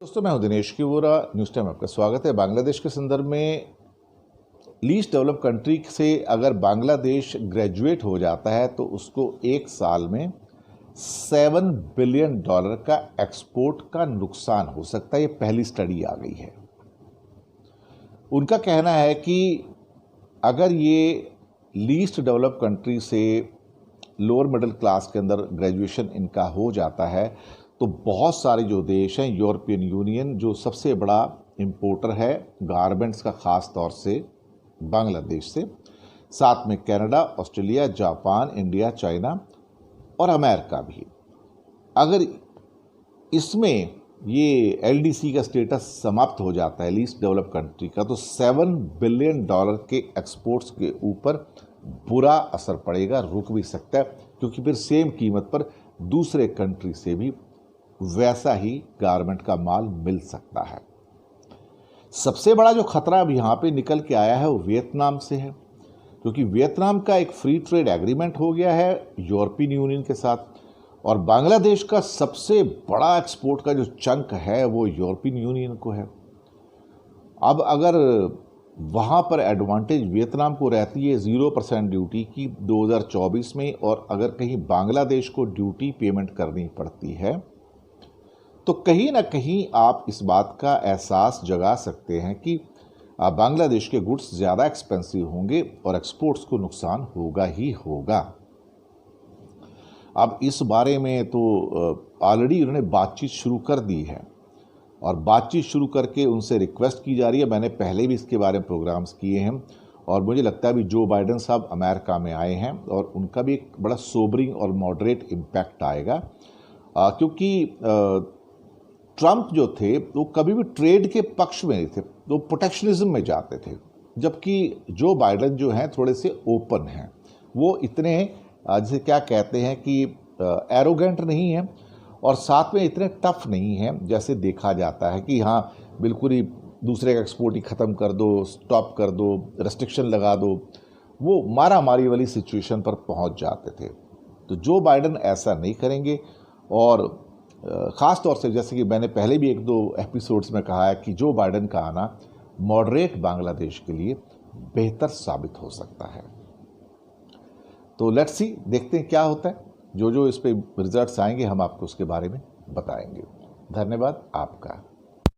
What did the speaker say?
दोस्तों, मैं हूं दिनेश की वोरा। न्यूज़ टाइम आपका स्वागत है। बांग्लादेश के संदर्भ में लीस्ट डेवलप कंट्री से अगर बांग्लादेश ग्रेजुएट हो जाता है तो उसको एक साल में $7 बिलियन का एक्सपोर्ट का नुकसान हो सकता है। ये पहली स्टडी आ गई है। उनका कहना है कि अगर ये लीस्ट डेवलप कंट्री से लोअर मिडिल क्लास के अंदर ग्रेजुएशन इनका हो जाता है तो बहुत सारे जो देश हैं, यूरोपियन यूनियन जो सबसे बड़ा इंपोर्टर है गारमेंट्स का, ख़ास तौर से बांग्लादेश से, साथ में Canada, Australia, Japan, India, China और अमेरिका भी, अगर इसमें ये एलडीसी का स्टेटस समाप्त हो जाता है लीस्ट डेवलप कंट्री का, तो $7 बिलियन के एक्सपोर्ट्स के ऊपर बुरा असर पड़ेगा, रुक भी सकता है, क्योंकि फिर सेम कीमत पर दूसरे कंट्री से भी वैसा ही गारमेंट का माल मिल सकता है। सबसे बड़ा जो खतरा अब यहाँ पे निकल के आया है वो वियतनाम से है, क्योंकि वियतनाम का एक फ्री ट्रेड एग्रीमेंट हो गया है यूरोपियन यूनियन के साथ, और बांग्लादेश का सबसे बड़ा एक्सपोर्ट का जो चंक है वो यूरोपियन यूनियन को है। अब अगर वहाँ पर एडवांटेज वियतनाम को रहती है 0% ड्यूटी की 2024 में, और अगर कहीं बांग्लादेश को ड्यूटी पेमेंट करनी पड़ती है, तो कहीं ना कहीं आप इस बात का एहसास जगा सकते हैं कि बांग्लादेश के गुड्स ज़्यादा एक्सपेंसिव होंगे और एक्सपोर्ट्स को नुकसान होगा ही होगा। अब इस बारे में तो ऑलरेडी उन्होंने बातचीत शुरू कर दी है, और बातचीत शुरू करके उनसे रिक्वेस्ट की जा रही है। मैंने पहले भी इसके बारे में प्रोग्राम्स किए हैं, और मुझे लगता है अभी जो बाइडेन साहब अमेरिका में आए हैं और उनका भी एक बड़ा सोबरिंग और मॉडरेट इम्पैक्ट आएगा, क्योंकि ट्रंप जो थे वो कभी भी ट्रेड के पक्ष में नहीं थे, वो प्रोटेक्शनिज्म में जाते थे, जबकि जो बाइडेन जो हैं थोड़े से ओपन हैं। वो इतने जैसे क्या कहते हैं कि एरोगेंट नहीं हैं, और साथ में इतने टफ नहीं हैं जैसे देखा जाता है कि हाँ बिल्कुल ही दूसरे का एक्सपोर्ट ही ख़त्म कर दो, स्टॉप कर दो, रेस्ट्रिक्शन लगा दो। वो मारा मारी वाली सिचुएशन पर पहुंच जाते थे। तो जो बाइडेन ऐसा नहीं करेंगे, और ख़ास तौर से जैसे कि मैंने पहले भी 1-2 एपिसोड्स में कहा है कि जो बाइडेन का आना मॉडरेट बांग्लादेश के लिए बेहतर साबित हो सकता है। तो लेट्स सी, देखते हैं क्या होता है। जो इस पे रिजल्ट्स आएंगे हम आपको उसके बारे में बताएंगे। धन्यवाद आपका।